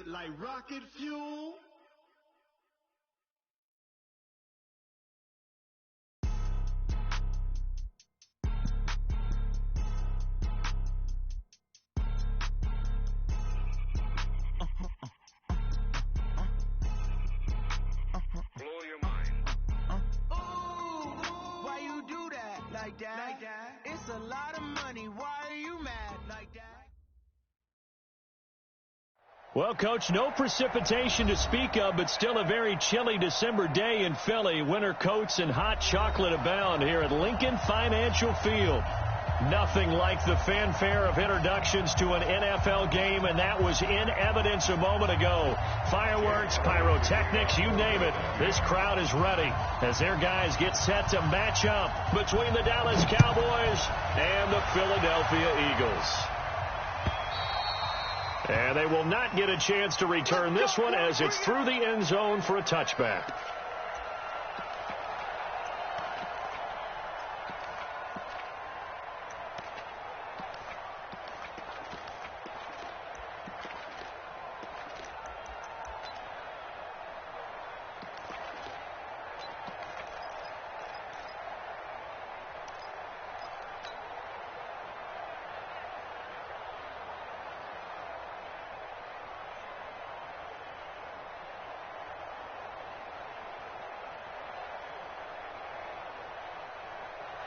it like rocket fuel. Blow your mind. Ooh, why you do that like that? It's a lot of money. Why are you mad like that? Well, Coach, no precipitation to speak of, but still a very chilly December day in Philly. Winter coats and hot chocolate abound here at Lincoln Financial Field. Nothing like the fanfare of introductions to an NFL game, and that was in evidence a moment ago. Fireworks, pyrotechnics, you name it. This crowd is ready as their guys get set to match up between the Dallas Cowboys and the Philadelphia Eagles. And they will not get a chance to return this one as it's through the end zone for a touchback.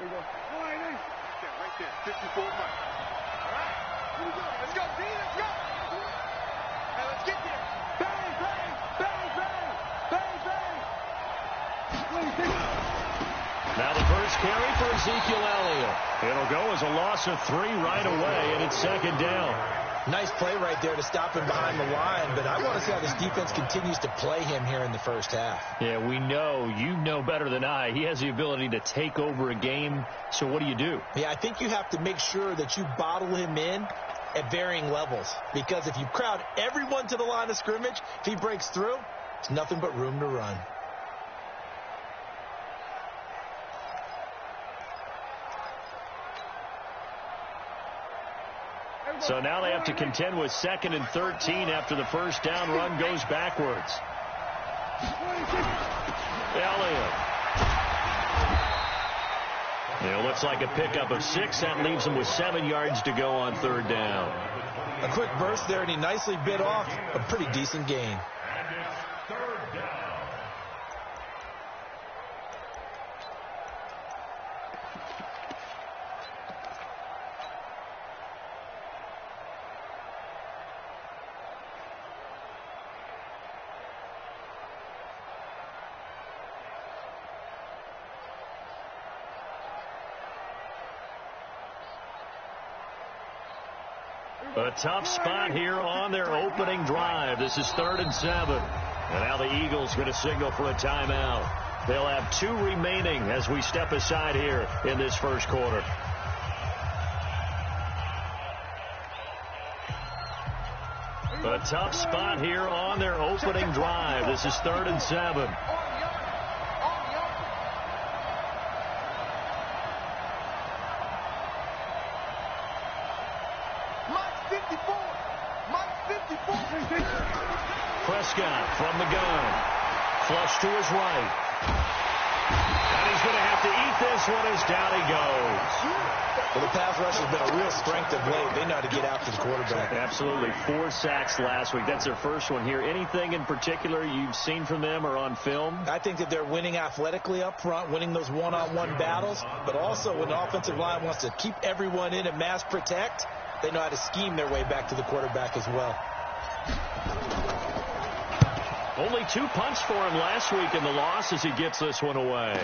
There you go. Right there. 54 months. All right. Here we go. Let's go, D. Let's go. Hey, let's get there. Bang, bang, bang, bang, bang, bang. Now the first carry for Ezekiel Elliott. It'll go as a loss of 3 right away, and it's second down. Nice play right there to stop him behind the line, but I want to see how this defense continues to play him here in the first half. Yeah, we know. You know better than I. He has the ability to take over a game, so what do you do? Yeah, I think you have to make sure that you bottle him in at varying levels, because if you crowd everyone to the line of scrimmage, if he breaks through, it's nothing but room to run. So now they have to contend with 2nd and 13 after the first down run goes backwards. Elliott. It looks like a pickup of 6. That leaves them with 7 yards to go on 3rd down. A quick burst there, and he nicely bit off a pretty decent gain. A tough spot here on their opening drive. This is 3rd and 7. And now the Eagles going to signal for a timeout. They'll have 2 remaining as we step aside here in this first quarter. A tough spot here on their opening drive. This is 3rd and 7. Prescott from the gun. Flush to his right. And he's going to have to eat this one as down he goes. Well, the pass rush has been a real strength of late. They know how to get after the quarterback. Absolutely. 4 sacks last week. That's their first one here. Anything in particular you've seen from them or on film? I think that they're winning athletically up front, winning those one-on-one battles, but also when the offensive line wants to keep everyone in and mass protect, they know how to scheme their way back to the quarterback as well. Only 2 punts for him last week in the loss as he gets this one away.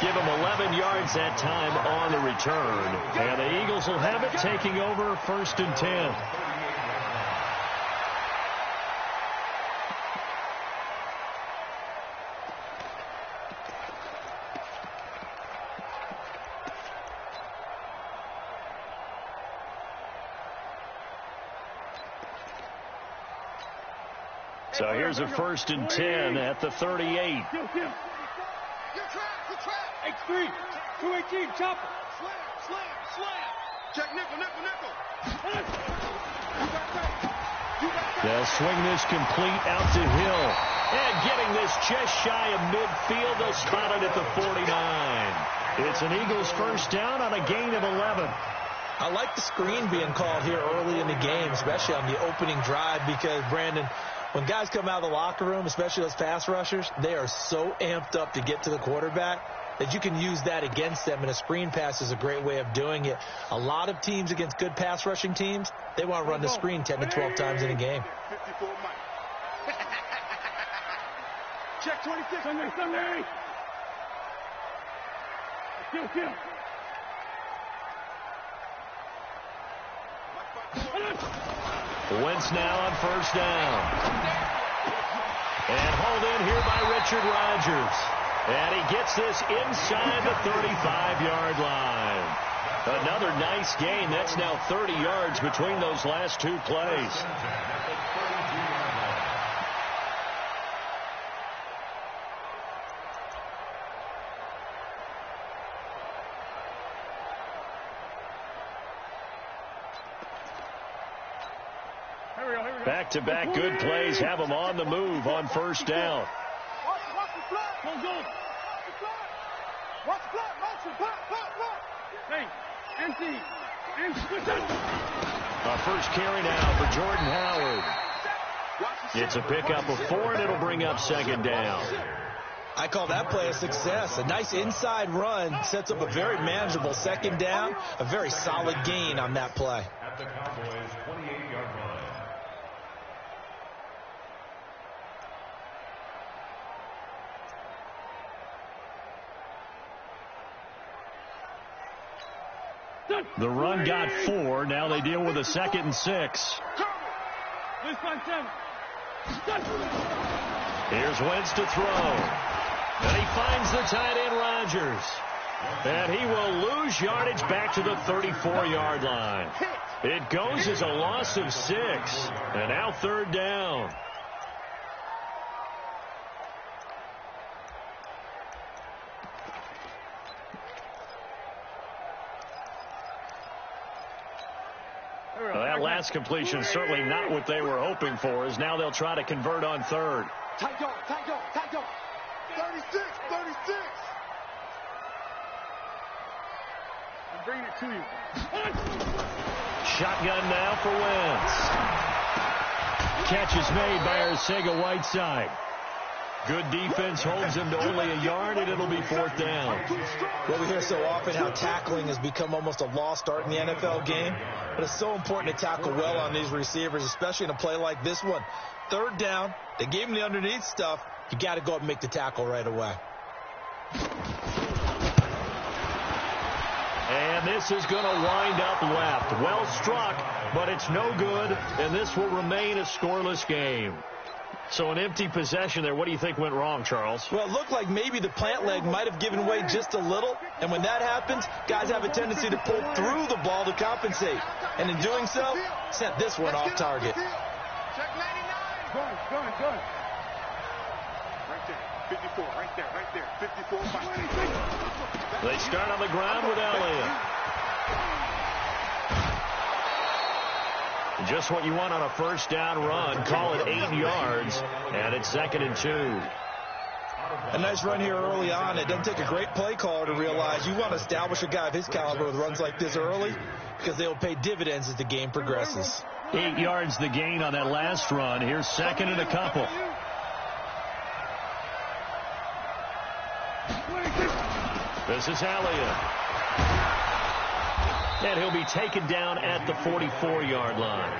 Give him 11 yards that time on the return. And the Eagles will have it, taking over 1st and 10. So here's a 1st and 10 at the 38. Your trap. X3. 218. Chopper. Slam. Check nickel, nickel, nickel. They'll swing this complete out to Hill. And getting this just shy of midfield, they'll spot it at the 49. It's an Eagles first down on a gain of 11. I like the screen being called here early in the game, especially on the opening drive, because, Brandon, when guys come out of the locker room, especially those pass rushers, they are so amped up to get to the quarterback that you can use that against them, and a screen pass is a great way of doing it. A lot of teams against good pass rushing teams, they want to run the screen 10 to 12 times in a game. 54 Mike. Check 26. Sunday. Kill. Wentz now on first down. And hauled in here by Richard Rodgers. And he gets this inside the 35-yard line. Another nice gain. That's now 30 yards between those last two plays. Back-to-back good plays have them on the move on first down. Watch the flat. Go. Watch the flat. Hey, empty. A first carry now for Jordan Howard. It's a pickup of 4, and it'll bring up second down. I call that play a success. A nice inside run sets up a very manageable second down. A very solid gain on that play. At the Cowboys' 28-yard line. The run got 4. Now they deal with a 2nd and 6. Here's Wentz to throw. And he finds the tight end, Rodgers. And he will lose yardage back to the 34-yard line. It goes as a loss of 6. And now third down. That last completion certainly not what they were hoping for, as now they'll try to convert on third. Tight go. 36. I'm bringing it to you. Shotgun now for Wentz. Catch is made by Arcega-Whiteside. Good defense holds him to only a yard, and it'll be fourth down. Well, we hear so often how tackling has become almost a lost art in the NFL game, but it's so important to tackle well on these receivers, especially in a play like this one. Third down, they gave him the underneath stuff. You got to go up and make the tackle right away. And this is going to wind up left. Well struck, but it's no good, and this will remain a scoreless game. So an empty possession there. What do you think went wrong, Charles? Well, it looked like maybe the plant leg might have given way just a little. And when that happens, guys have a tendency to pull through the ball to compensate. And in doing so, sent this one off target. Check 99. Going. Right there. 54. Right there. 54. They start on the ground with Elliott. Just what you want on a first down run. Call it 8 yards, and it's 2nd and 2. A nice run here early on. It doesn't take a great play caller to realize you want to establish a guy of his caliber with runs like this early, because they will pay dividends as the game progresses. 8 yards the gain on that last run. Here's 2nd and a couple. This is Elliott. And he'll be taken down at the 44-yard line.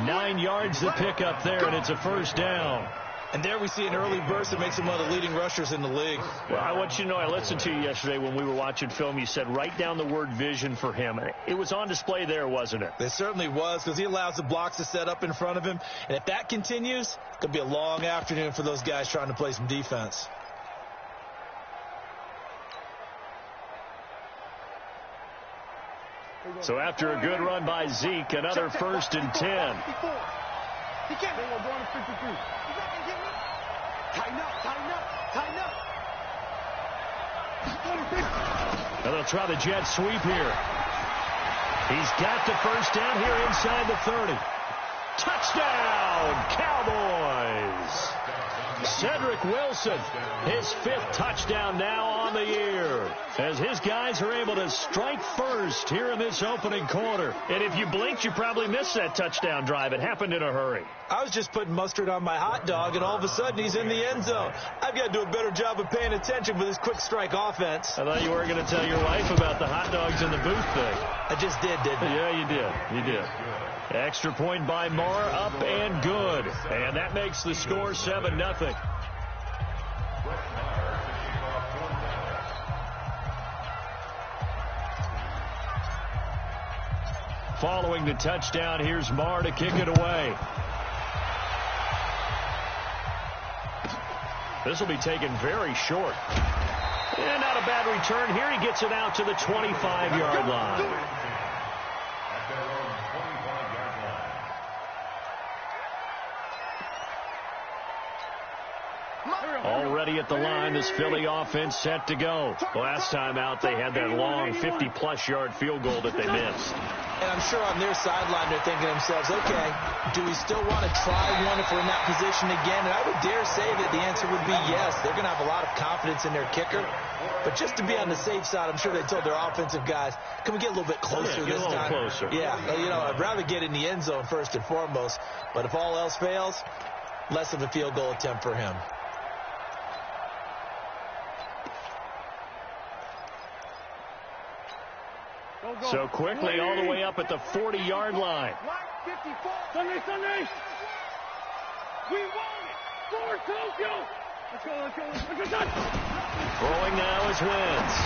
9 yards to pick up there, and it's a first down. And there we see an early burst that makes him one of the leading rushers in the league. Well, I want you to know, I listened to you yesterday when we were watching film. You said write down the word vision for him. It was on display there, wasn't it? It certainly was, because he allows the blocks to set up in front of him. And if that continues, it could be a long afternoon for those guys trying to play some defense. So after a good run by Zeke, another 1st and 10. He can't. They were going to 53. You can get me? Tighten up. And they'll try the jet sweep here. He's got the first down here inside the 30. Touchdown, Cowboys! Cedric Wilson, his 5th touchdown now on the year, as his guys are able to strike first here in this opening quarter. And if you blinked, you probably missed that touchdown drive. It happened in a hurry. I was just putting mustard on my hot dog, and all of a sudden he's in the end zone. I've got to do a better job of paying attention with this quick strike offense. I thought you were going to tell your wife about the hot dogs in the booth thing. I just did, didn't I? Yeah, you did. You did. Extra point by Moore, up and good. And that makes the score 7-0. Following the touchdown, here's Marr to kick it away. This will be taken very short. And not a bad return here. He gets it out to the 25-yard line. Already at the line, this Philly offense set to go. Last time out, they had that long 50-plus yard field goal that they missed. And I'm sure on their sideline, they're thinking to themselves, okay, do we still want to try one if we're in that position again? And I would dare say that the answer would be yes. They're going to have a lot of confidence in their kicker. But just to be on the safe side, I'm sure they told their offensive guys, can we get a little bit closer this time? Closer. Yeah, you know, I'd rather get in the end zone first and foremost. But if all else fails, less of a field goal attempt for him. So quickly all the way up at the 40-yard line. Sunday. We want it. For Tokyo. Let's go. Throwing now is Wentz.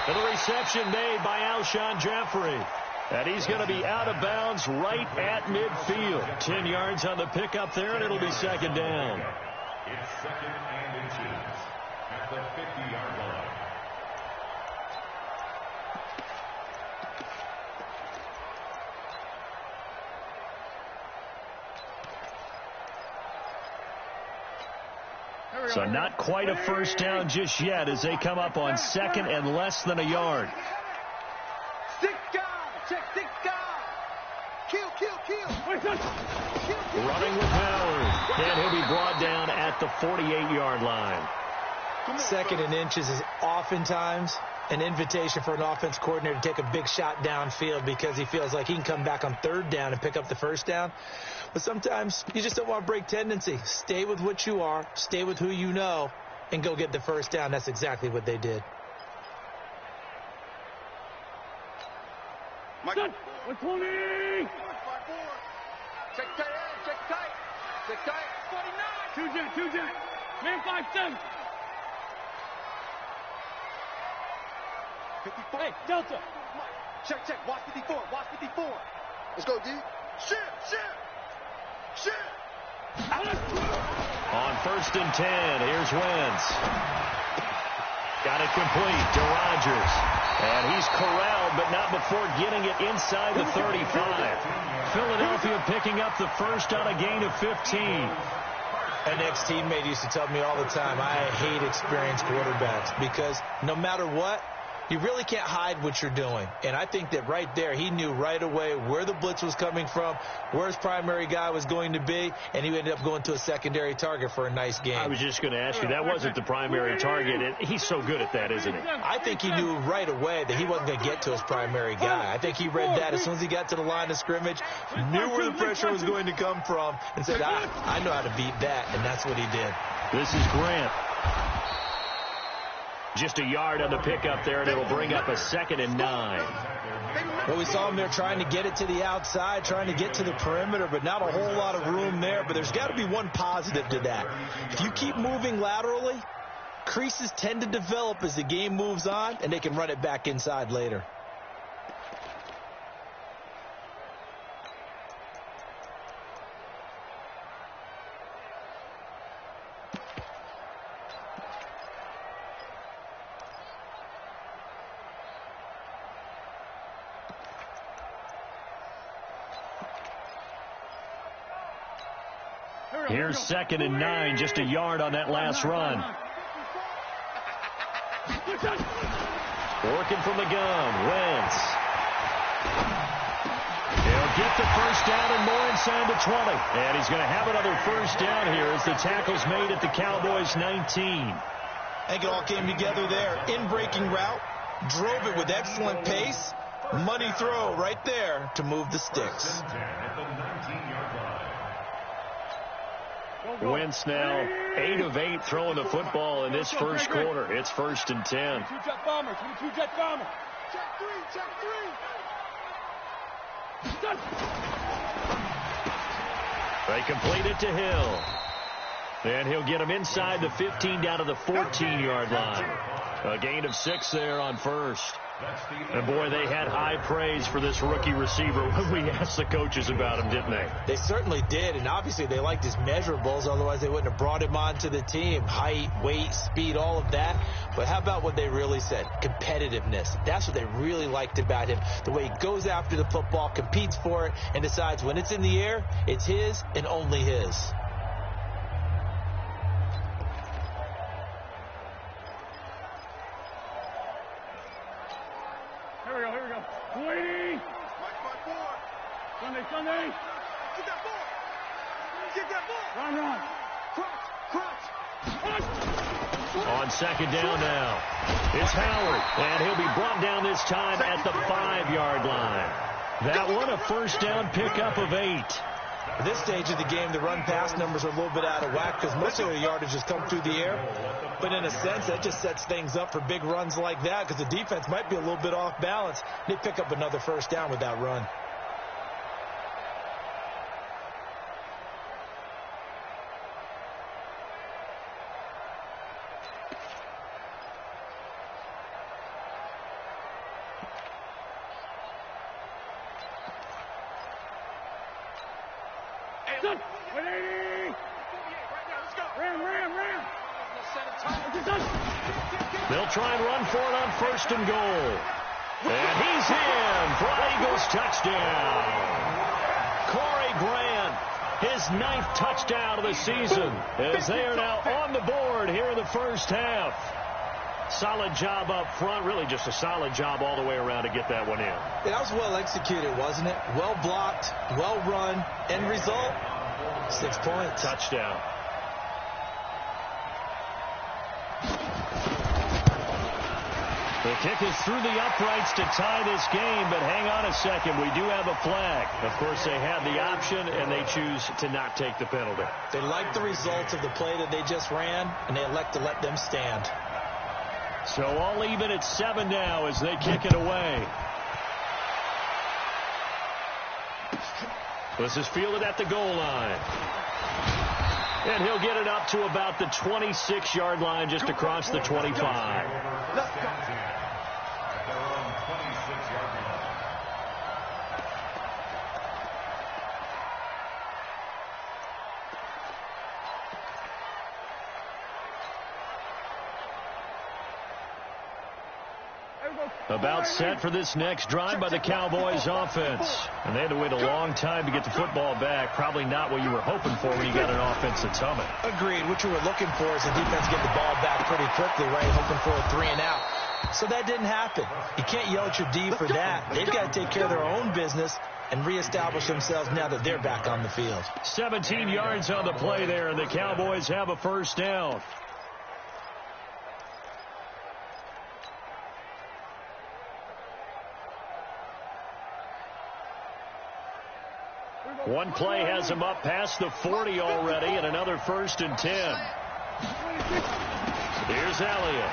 And the reception made by Alshon Jeffrey. And he's going to be out of bounds right at midfield. 10 yards on the pickup there, and it'll be second down. It's 2nd and inches at the 50-yard line. So not quite a first down just yet as they come up on 2nd and less than a yard. Stick guy. Check stick guy. Kill. Running with Howard. And he'll be brought down at the 48-yard line. 2nd and inches is oftentimes an invitation for an offense coordinator to take a big shot downfield because he feels like he can come back on 3rd down and pick up the first down. But sometimes you just don't want to break tendency. Stay with what you are, stay with who you know, and go get the first down. That's exactly what they did. Mike. 120. Check tight. 49. Two jet. Man 5-7. 54. Hey, Delta. Check. Watch 54. Let's go, D. Shit. On 1st and 10, here's Wentz. Got it complete to Rodgers. And he's corralled, but not before getting it inside the 35. Philadelphia picking up the first on a gain of 15. An ex-teammate used to tell me all the time, I hate experienced quarterbacks because no matter what, you really can't hide what you're doing. And I think that right there, he knew right away where the blitz was coming from, where his primary guy was going to be, and he ended up going to a secondary target for a nice game. I was just going to ask you, that wasn't the primary target, and he's so good at that, isn't he? I think he knew right away that he wasn't going to get to his primary guy. I think he read that as soon as he got to the line of scrimmage, knew where the pressure was going to come from, and said, I know how to beat that, and that's what he did. This is Grant. Just a yard on the pickup there, and it'll bring up a 2nd and 9. Well, we saw him there trying to get it to the outside, trying to get to the perimeter, but not a whole lot of room there. But there's got to be one positive to that. If you keep moving laterally, creases tend to develop as the game moves on, and they can run it back inside later. Here's 2nd and 9, just a yard on that last run. Working from the gun, Wentz. They'll get the first down and more inside the 20. And he's going to have another first down here as the tackle's made at the Cowboys' 19. I think it all came together there. In-breaking route, drove it with excellent pace. Money throw right there to move the sticks. Wentz now 8 of 8 throwing the football in this first quarter. It's 1st and 10. Two-jet bomber. Two-jet bomber. Check three. They complete it to Hill. And he'll get him inside the 15 down to the 14-yard line. A gain of 6 there on first. And, boy, they had high praise for this rookie receiver when we asked the coaches about him, didn't they? They certainly did, and obviously they liked his measurables. Otherwise, they wouldn't have brought him onto the team. Height, weight, speed, all of that. But how about what they really said? Competitiveness. That's what they really liked about him. The way he goes after the football, competes for it, and decides when it's in the air, it's his and only his. Here we go. 280. Sunday. Get that ball. Run. Crutch. On second down now, it's Howard. And he'll be brought down this time at the 5-yard line. That one a first down pickup of 8. At this stage of the game, the run-pass numbers are a little bit out of whack because most of their yardage has come through the air. But in a sense, that just sets things up for big runs like that because the defense might be a little bit off balance. They pick up another first down with that run. They'll try and run for it on 1st and goal. And he's in for an Eagles touchdown. Corey Grant, his 9th touchdown of the season, as they are now on the board here in the first half. Solid job up front, really just a solid job all the way around to get that one in. Yeah, that was well executed, wasn't it? Well blocked, well run. End result, 6 points. Touchdown. The kick is through the uprights to tie this game, but hang on a second. We do have a flag. Of course, they have the option, and they choose to not take the penalty. They like the results of the play that they just ran, and they elect to let them stand. So all even at 7 now as they kick it away. This is fielded at the goal line. And he'll get it up to about the 26-yard line just across the 25. Let's go. About set for this next drive by the Cowboys offense. And they had to wait a long time to get the football back. Probably not what you were hoping for when you got an offense that's humming. Agreed. What you were looking for is the defense get the ball back pretty quickly, right? Hoping for a 3 and out. So that didn't happen. You can't yell at your D for that. They've got to take care of their own business and reestablish themselves now that they're back on the field. 17 yards on the play there, and the Cowboys have a first down. One play has him up past the 40 already, and another 1st and 10. Here's Elliott.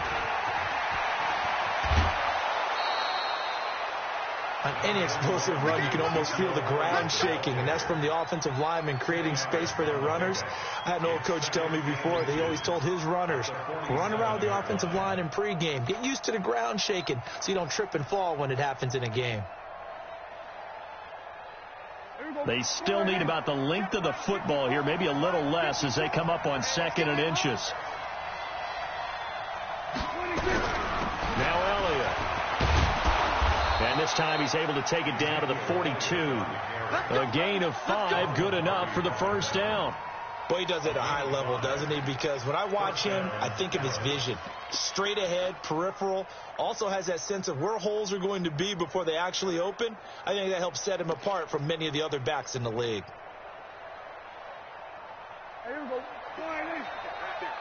On any explosive run, you can almost feel the ground shaking, and that's from the offensive linemen creating space for their runners. I had an old coach tell me before, they always told his runners, run around the offensive line in pregame. Get used to the ground shaking so you don't trip and fall when it happens in a game. They still need about the length of the football here, maybe a little less as they come up on 2nd and inches. Now Elliott. And this time he's able to take it down to the 42. A gain of 5, good enough for the first down. Boy, he does it at a high level, doesn't he? Because when I watch him, I think of his vision. Straight ahead, peripheral, also has that sense of where holes are going to be before they actually open. I think that helps set him apart from many of the other backs in the league. Here we go.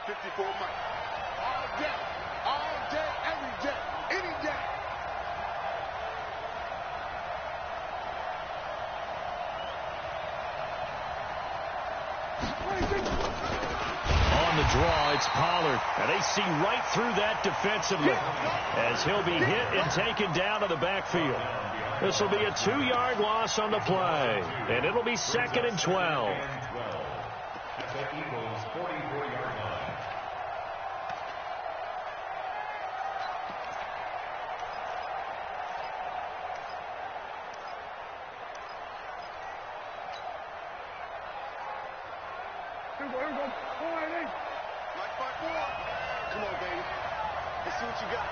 54 Mike. All day, every day, any day. On the draw, it's Pollard. And they see right through that defensively as he'll be hit and taken down to the backfield. This will be a 2-yard loss on the play, and it'll be 2nd and 12. At the Eagles' 44-yard line. Here we go. All right, hey. Mike 5-4. Come on, baby. Let's see what you got.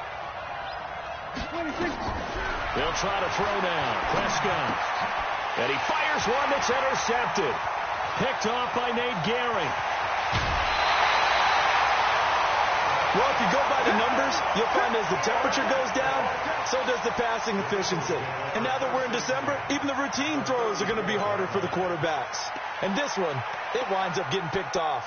26. They'll try to throw now. Prescott. And he fires one that's intercepted. Picked off by Nate Gehring. Well, if you go by the numbers, you'll find as the temperature goes down, so does the passing efficiency. And now that we're in December, even the routine throws are going to be harder for the quarterbacks. And this one, it winds up getting picked off.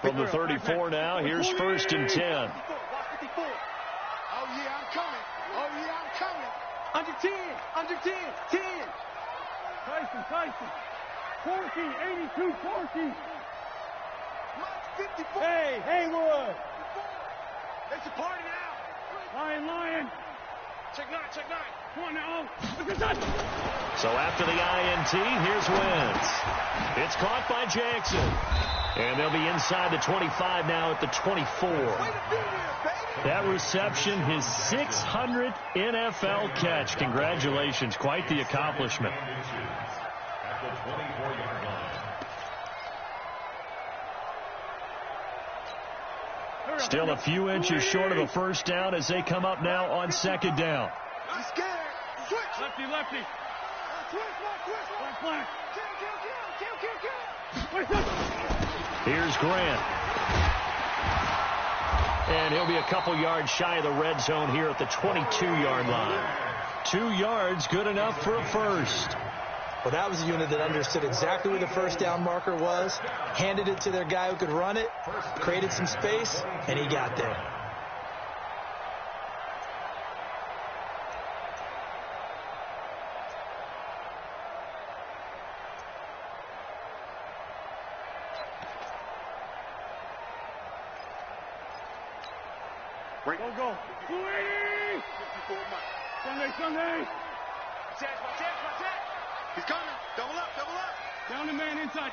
From the 34 now, here's 1st and 10. Oh, yeah, I'm coming. Oh, yeah, I'm coming. Under 10. Under 10. 10. Tyson. 14, 82, 14. Mike 54. Hey, Haywood. They should party now. Lion. Check 9. Come on now. So after the INT, here's Wentz. It's caught by Jackson. And they'll be inside the 25 now at the 24. That reception, his 600th NFL catch. Congratulations. Quite the accomplishment. At the 24-yard line. Still a few inches short of the first down as they come up now on 2nd down. He's scared. Switch. Lefty. Switch. Flank. Kill. Here's Grant. And he'll be a couple yards shy of the red zone here at the 22-yard line. 2 yards, good enough for a first. Well, that was a unit that understood exactly where the first down marker was, handed it to their guy who could run it, created some space, and he got there. Go. 54 Mike. Sunday. Check. He's coming. Double up. Down the man inside.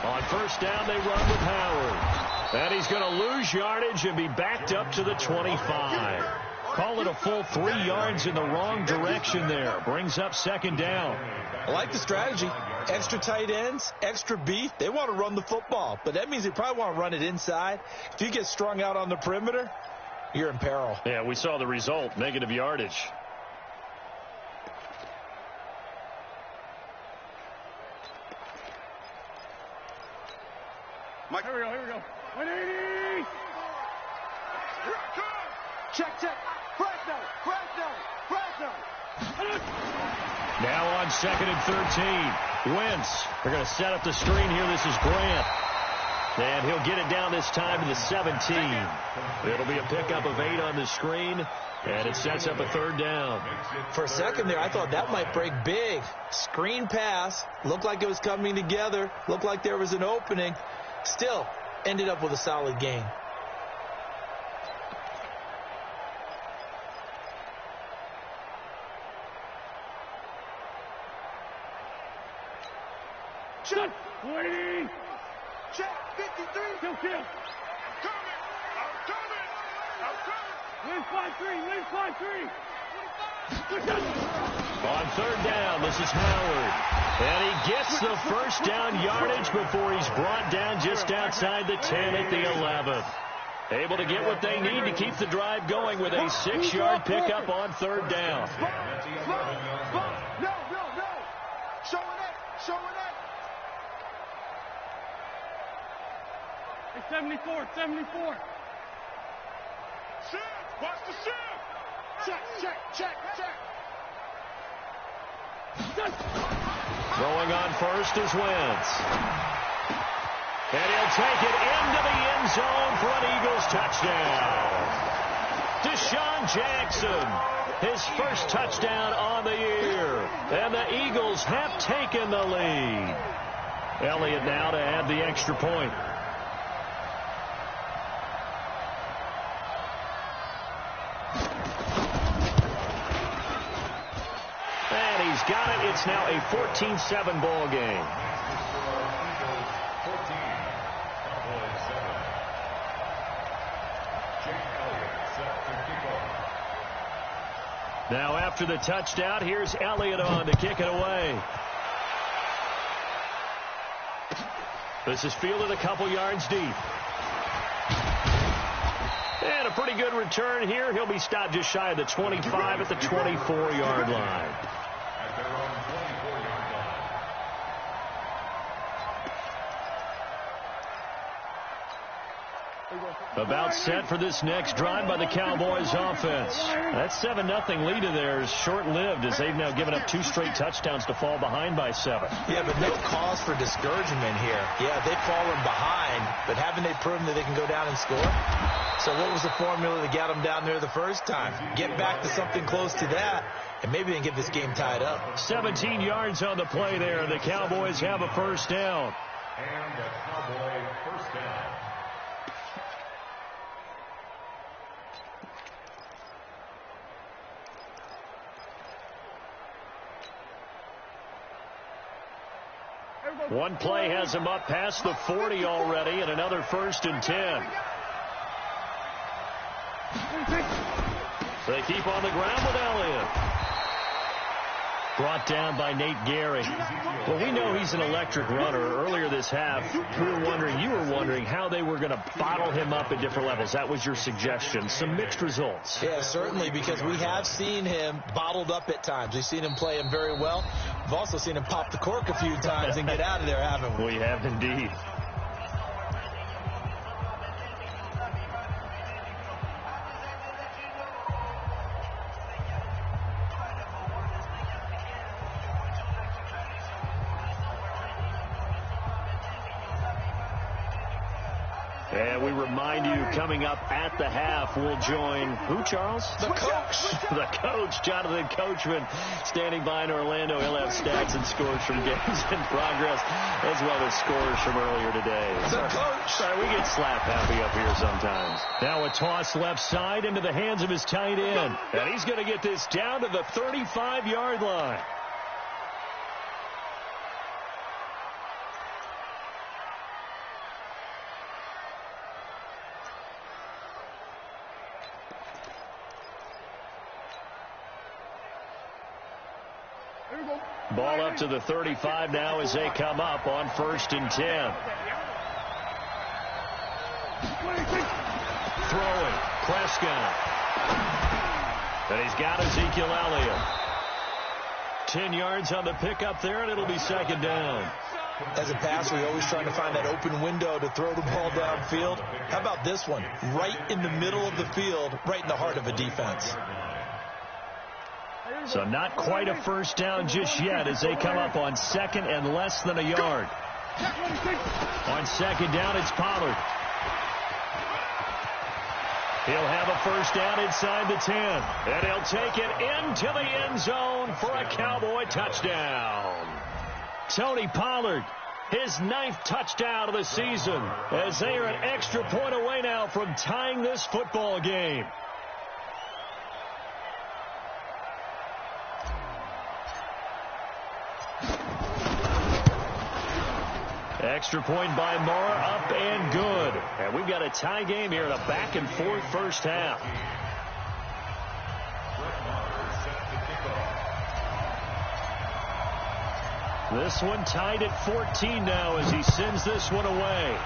On first down, they run with Howard. And he's going to lose yardage and be backed up to the 25. Call it a full 3 yards in the wrong direction there. Brings up 2nd down. I like the strategy. Extra tight ends, extra beef. They want to run the football, but that means they probably want to run it inside. If you get strung out on the perimeter, you're in peril. Yeah, we saw the result, negative yardage. Mike. Here we go. 180. Check. Fresno. Now on 2nd and 13. Wentz. They're going to set up the screen here. This is Grant. And he'll get it down this time to the 17. It'll be a pickup of 8 on the screen. And it sets up a 3rd down. For a second there, I thought that might break big. Screen pass. Looked like it was coming together. Looked like there was an opening. Still, ended up with a solid gain. Check. 180. Check. 53. Kill. I'm coming. Win 5-3. On 3rd down, this is Howard. And he gets the first down yardage before he's brought down just outside the 10 at the 11. Able to get what they need to keep the drive going with a 6-yard pickup on third down. No. Showing it. It's 74. Shift. Watch the shift. Check. Throwing on first is Wentz. And he'll take it into the end zone for an Eagles touchdown. Deshaun Jackson, his first touchdown on the year. And the Eagles have taken the lead. Elliott now to add the extra point. And he's got it. It's now a 14-7 ball game. Now after the touchdown, here's Elliott on to kick it away. This is fielded a couple yards deep. And a pretty good return here. He'll be stopped just shy of the 25 at the 24-yard line. At their own 24-yard line. About set for this next drive by the Cowboys offense. That 7-0 lead of theirs short-lived as they've now given up 2 straight touchdowns to fall behind by 7. Yeah, but no cause for discouragement here. Yeah, they've fallen behind, but haven't they proven that they can go down and score? So what was the formula that got them down there the first time? Get back to something close to that, and maybe they can get this game tied up. 17 yards on the play there, and the Cowboys have a first down. And the Cowboy first down. One play has him up past the 40 already, and another 1st and 10. They keep on the ground with Elliott. Brought down by Nate Gehring. Well, we know he's an electric runner. Earlier this half, you were wondering how they were going to bottle him up at different levels. That was your suggestion. Some mixed results. Yeah, certainly, because we have seen him bottled up at times. We've seen him play him very well. We've also seen him pop the cork a few times and get out of there, haven't we? We have indeed. And we remind you, coming up at the half, we'll join who, Charles? The coach. The coach, Jonathan Coachman, standing by in Orlando. He'll have stats and scores from games in progress, as well as scores from earlier today. The coach. Sorry, we get slap happy up here sometimes. Now a toss left side into the hands of his tight end. And he's going to get this down to the 35-yard line. Ball up to the 35 now as they come up on 1st and 10. Throwing, Prescott. And he's got Ezekiel Elliott. 10 yards on the pickup there, and it'll be 2nd down. As a passer, you're always trying to find that open window to throw the ball downfield. How about this one? Right in the middle of the field, right in the heart of a defense. So not quite a first down just yet as they come up on 2nd and less than a yard. On 2nd down, it's Pollard. He'll have a first down inside the 10. And he'll take it into the end zone for a Cowboy touchdown. Tony Pollard, his 9th touchdown of the season, as they are an extra point away now from tying this football game. Extra point by Mara, up and good. And we've got a tie game here in a back-and-forth first half. This one tied at 14 now as he sends this one away.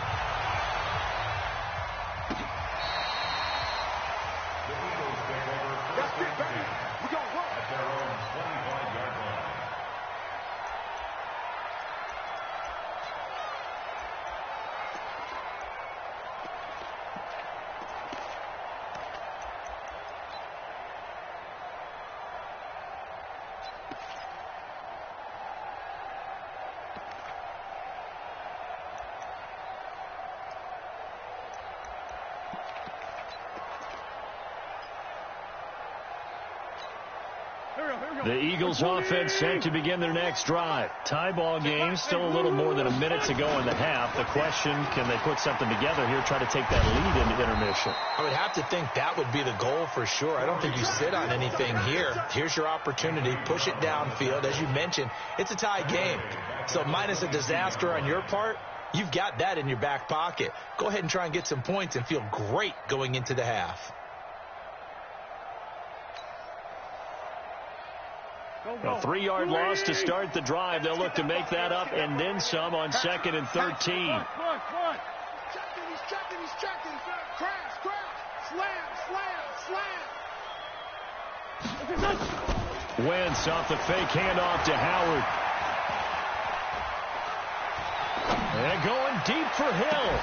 The Eagles offense set to begin their next drive. Tie ball game, still a little more than a minute to go in the half. The question, can they put something together here, try to take that lead into intermission? I would have to think that would be the goal for sure. I don't think you sit on anything here. Here's your opportunity. Push it downfield. As you mentioned, it's a tie game. So minus a disaster on your part, you've got that in your back pocket. Go ahead and try and get some points and feel great going into the half. A 3-yard loss to start the drive. They'll look to make that up and then some on 2nd and 13. He's checking. Crash. Slam. Wentz off the fake handoff to Howard. And going deep for Hill.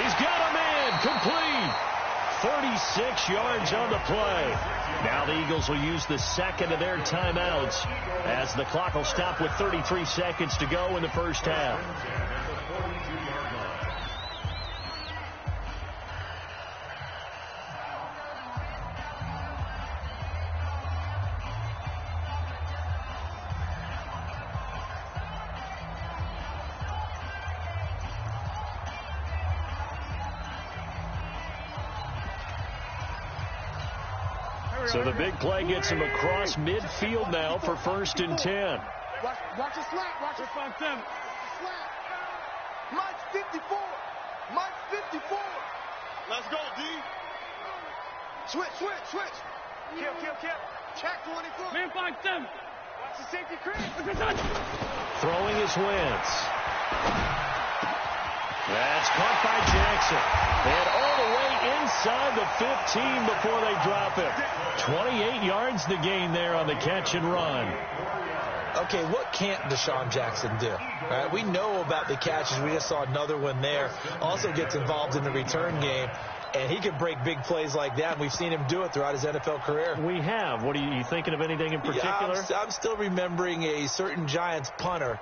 He's got a man complete. 36 yards on the play. Now the Eagles will use the second of their timeouts as the clock will stop with 33 seconds to go in the first half. So the big play gets him across midfield now for 1st and 10. Watch the slant. Watch the slant. Mike's 54. Let's go, D. Switch. Kill. Check 24. Man, 5-7. Watch the safety crease. Throwing is Wentz. That's caught by Jackson. And all the way inside the 15 before they drop him. 28 yards the gain there on the catch and run. Okay, what can't Deshaun Jackson do? Right? We know about the catches. We just saw another one there. Also gets involved in the return game. And he can break big plays like that. And we've seen him do it throughout his NFL career. We have. What are you thinking of anything in particular? Yeah, I'm still remembering a certain Giants punter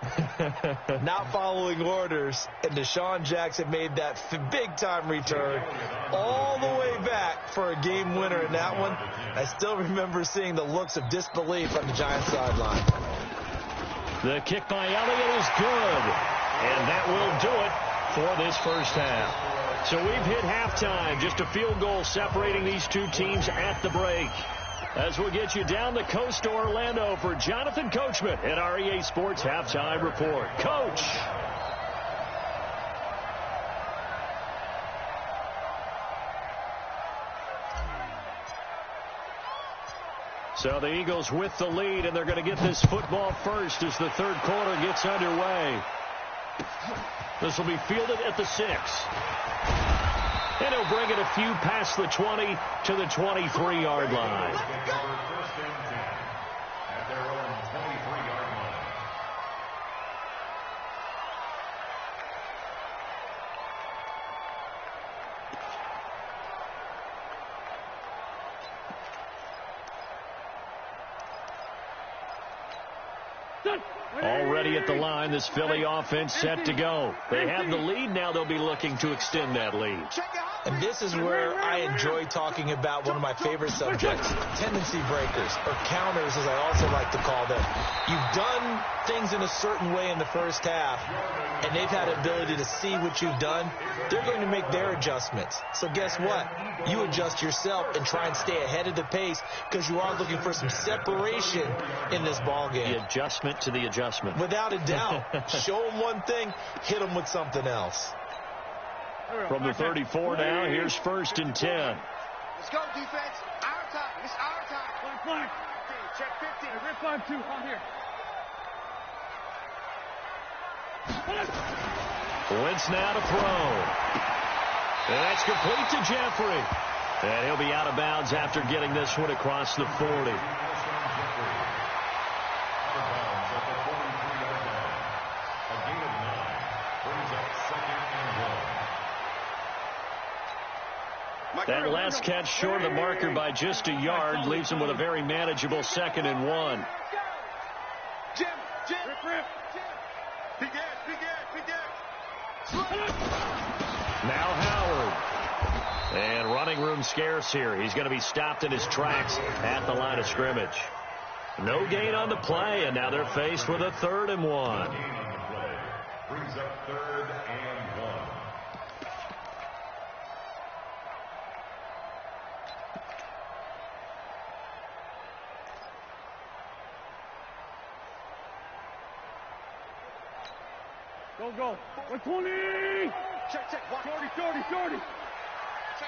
not following orders. And Deshaun Jackson made that big-time return all the way back for a game winner in that one. I still remember seeing the looks of disbelief on the Giants sideline. The kick by Elliott is good. And that will do it for this first half. So we've hit halftime. Just a field goal separating these two teams at the break. As we'll get you down the coast to Orlando for Jonathan Coachman at our EA Sports Halftime Report. Coach. So the Eagles with the lead, and they're going to get this football first as the third quarter gets underway. This will be fielded at the 6. And he'll bring it a few past the 20 to the 23-yard line. At their own 23-yard line. Already at the line, this Philly offense set to go. They have the lead now. They'll be looking to extend that lead. And this is where I enjoy talking about one of my favorite subjects, tendency breakers, or counters, as I also like to call them. You've done things in a certain way in the first half, and they've had ability to see what you've done. They're going to make their adjustments. So guess what? You adjust yourself and try and stay ahead of the pace because you are looking for some separation in this ball game. The adjustment to the adjustment. Without a doubt. Show them one thing, hit them with something else. From the 34 now, here's 1st and 10. Let's go, defense. Our time. It's our time. Flag. Check 15. Red 5-2 on here. Wentz now to throw. And that's complete to Jeffrey. And he'll be out of bounds after getting this one across the 40. That last catch short of the marker by just a yard leaves him with a very manageable 2nd and 1. Jim. Big Now Howard. And running room scarce here. He's going to be stopped in his tracks at the line of scrimmage. No gain on the play, and now they're faced with a 3rd and 1. Gain on the play brings up 3rd and 1. Go. 120. Check. Watch. 40. Check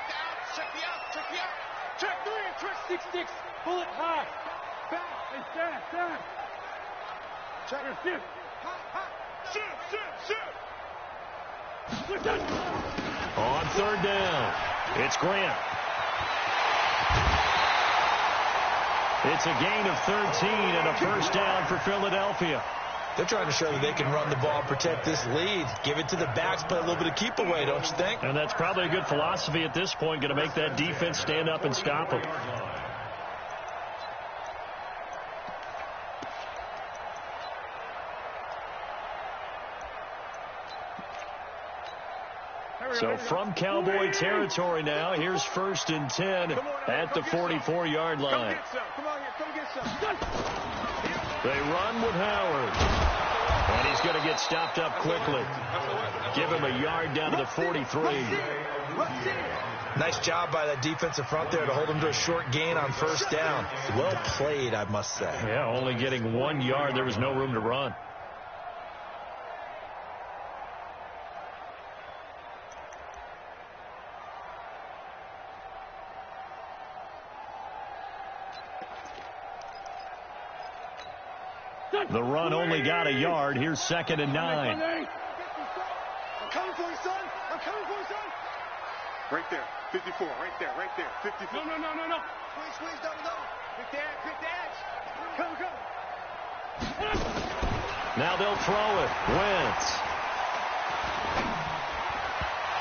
the out. Check the out. Check 3 and trick. 6. Pull it high. Back. Hey, stand. Check. Here, shift. Shift. Look that. On 3rd down, it's Grant. It's a gain of 13 and a 1st down for Philadelphia. They're trying to show that they can run the ball, protect this lead, give it to the backs, play a little bit of keep away, don't you think? And that's probably a good philosophy at this point, going to make that defense stand up and stop them. So from Cowboy territory now, here's 1st and 10 at the 44-yard line. Come get some. They run with Howard. And he's going to get stopped up quickly. Give him a yard down to the 43. Nice job by that defensive front there to hold him to a short gain on 1st down. Well played, I must say. Yeah, only getting 1 yard. There was no room to run. The run only got a yard. Here's 2nd and 9. I'm coming for you, son. Right there. 54. Right there. 54. No. Squeeze, double. Quick dash. Come. Now they'll throw it. Wentz.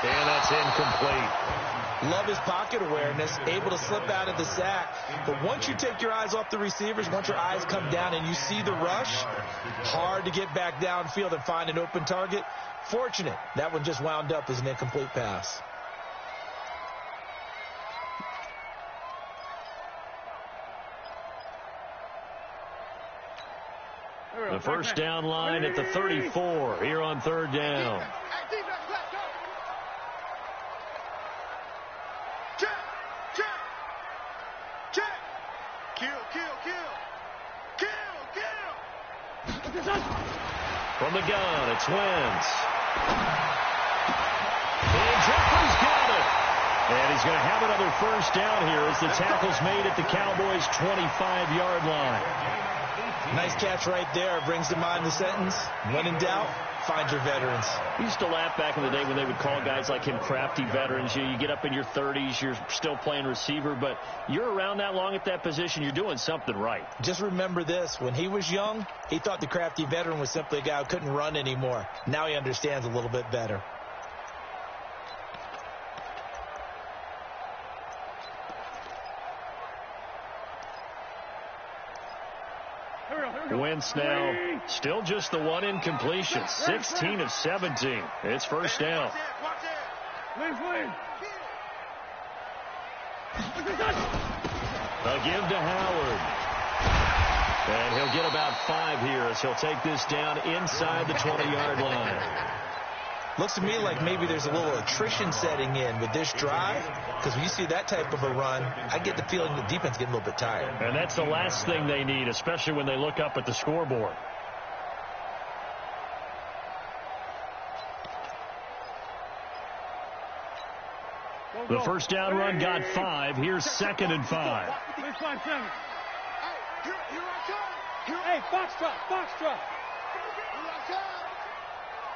And that's incomplete. Love his pocket awareness, able to slip out of the sack. But once you take your eyes off the receivers, once your eyes come down and you see the rush, hard to get back downfield and find an open target. Fortunate, that one just wound up as an incomplete pass. The 1st down line at the 34 here on 3rd down. From the gun, it's Wentz. And Jeffrey's got it. And he's going to have another 1st down here as the tackle's made at the Cowboys' 25-yard line. Nice catch right there. Brings to mind the sentence, when in doubt, find your veterans. We used to laugh back in the day when they would call guys like him crafty veterans. You get up in your 30s, you're still playing receiver, but you're around that long at that position, you're doing something right. Just remember this. When he was young, he thought the crafty veteran was simply a guy who couldn't run anymore. Now he understands a little bit better. Wentz now still just the 1 incompletion. 16 of 17. It's 1st down. A give to Howard. And he'll get about 5 here as he'll take this down inside the 20-yard line. Looks to me like maybe there's a little attrition setting in with this drive, because when you see that type of a run, I get the feeling the defense getting a little bit tired. And that's the last thing they need, especially when they look up at the scoreboard. The 1st down run got 5. Here's 2nd and 5. Hey, Foxtrot.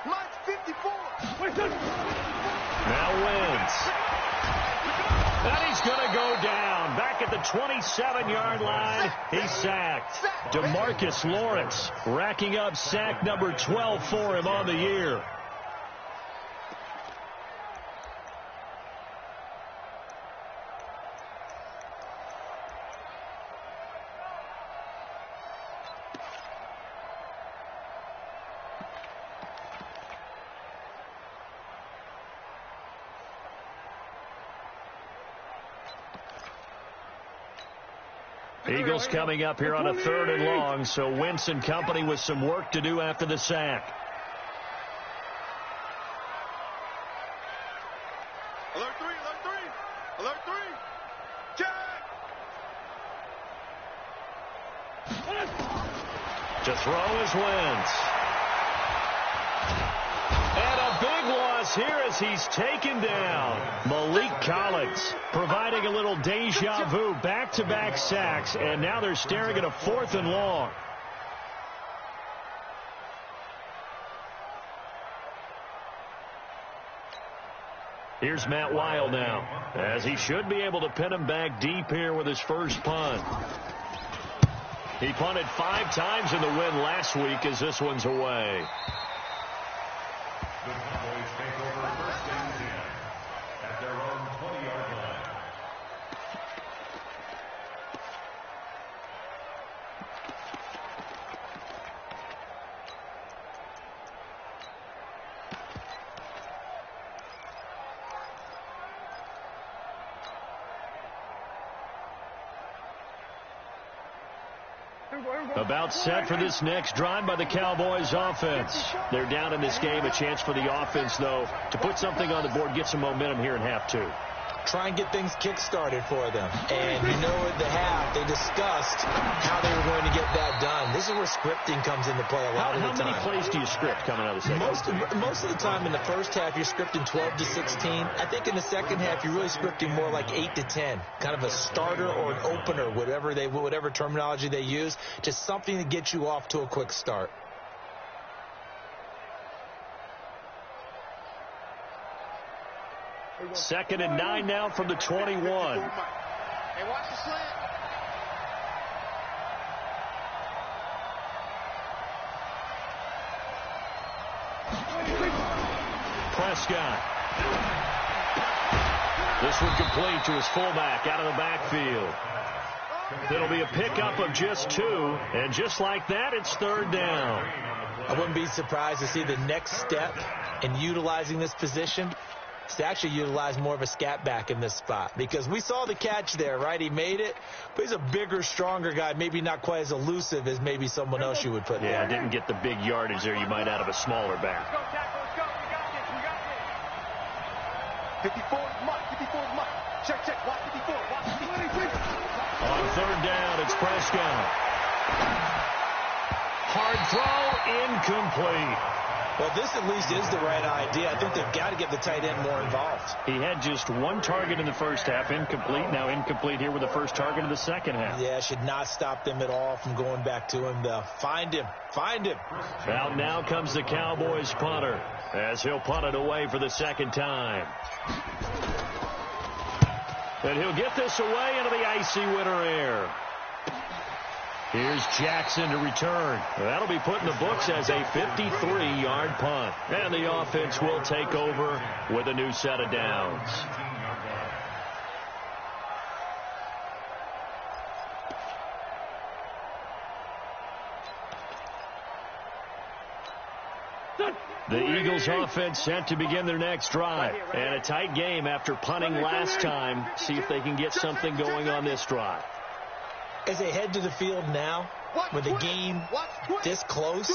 Mine's 54. Now Wentz. And he's going to go down. Back at the 27-yard line. He's sacked. DeMarcus Lawrence racking up sack number 12 for him on the year. Eagles coming up here on a 3rd and long, so Wentz and company with some work to do after the sack. Alert 3, alert 3, alert 3. Check. To throw is Wentz. And a big loss here as he's taken down. Malik Collins providing a little deja vu, back-to-back sacks, and now they're staring at a 4th and long. Here's Matt Weil now, as he should be able to pin him back deep here with his first punt. He punted 5 times in the win last week as this one's away. The Cowboys take over 1st and 10 at their own 20-yard line. About set for this next drive by the Cowboys offense. They're down in this game. A chance for the offense, though, to put something on the board, get some momentum here in half 2. Try and get things kick-started for them. And you know at the half, they discussed how they were going to get that done. This is where scripting comes into play a lot of the time. How many plays do you script coming out of the second half? Most of the time in the first half, you're scripting 12 to 16. I think in the second half, you're really scripting more like 8 to 10. Kind of a starter or an opener, whatever terminology they use. Just something to get you off to a quick start. Second and 9 now from the 21. Hey, watch the slant. Prescott. This one complete to his fullback out of the backfield. It'll be a pickup of just 2, and just like that, it's 3rd down. I wouldn't be surprised to see the next step in utilizing this position is to actually utilize more of a scat back in this spot, because we saw the catch there, right? He made it, but he's a bigger, stronger guy, maybe not quite as elusive as maybe someone else you would put there. Yeah, didn't get the big yardage there you might out of a smaller back. Let's go, tackle, let's go. We got this, we got this. 54 is Mike, 54 is Mike. Check, watch 54, watch 54. On 3rd down, it's Prescott. Hard throw, incomplete. Well, this at least is the right idea. I think they've got to get the tight end more involved. He had just 1 target in the first half, incomplete. Now incomplete here with the first target of the second half. Yeah, should not stop them at all from going back to him, though. Find him. Out now comes the Cowboys punter, as he'll punt it away for the 2nd time. And he'll get this away into the icy winter air. Here's Jackson to return. That'll be put in the books as a 53-yard punt. And the offense will take over with a new set of downs. The Eagles offense set to begin their next drive. And a tight game after punting last time. See if they can get something going on this drive. As they head to the field now, with the game this close,